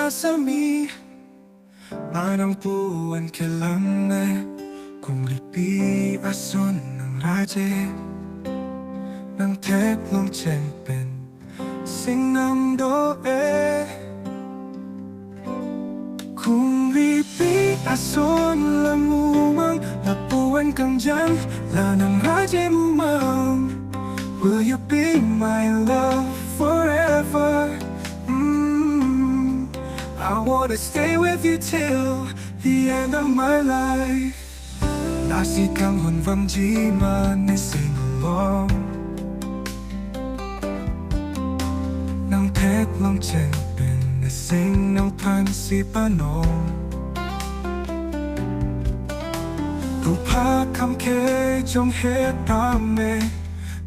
asami, manang puwan kelangme, Kungripi ason ng raje, ng thek cheng Seng ng doe. Kungripi ason mumang, Lapuan kangjang, lanang raje mumang. Will you be my love forever? I wanna stay with you till the end of my life. Lasi kanghon vangji sing along, ng thek cheng Seng ng phan panong. Rupha khamkhe jonghe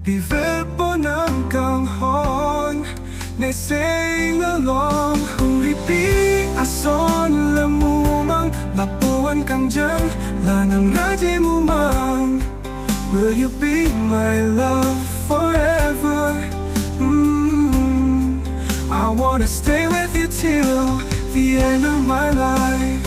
Biver po ng kanghon, sing along. Kungripi ason mumang, Lapuan kangjang, lanang raje mumang. Will you be my love forever? I wanna stay with you till the end of my life.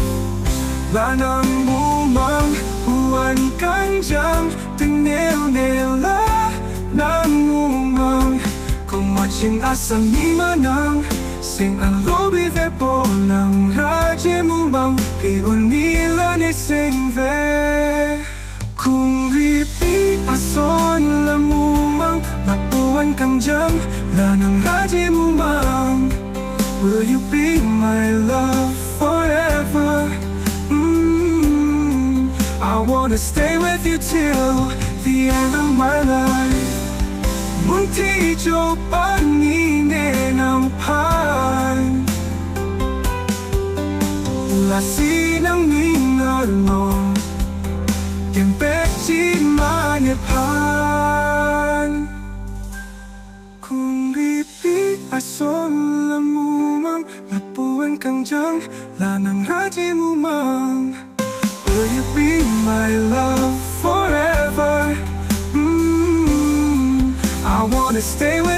Lanang mumang, huwan kangjang, Tengne nila ng mumang. Komacheng asami manang, sing arlo Biver po ng raje mumang. Piyon nila sengve. Kungripi ason mumang, Lapuan kangjang, lanang raje mumang. Will you be my love forever? I wanna stay with you till the end of my life. Munti jo panine ng phan, Lasi ng arlo, phan. Kungripi ason mumang, Lapuan kangjang, lanang raje mumang. Will you be my love forever? I wanna stay with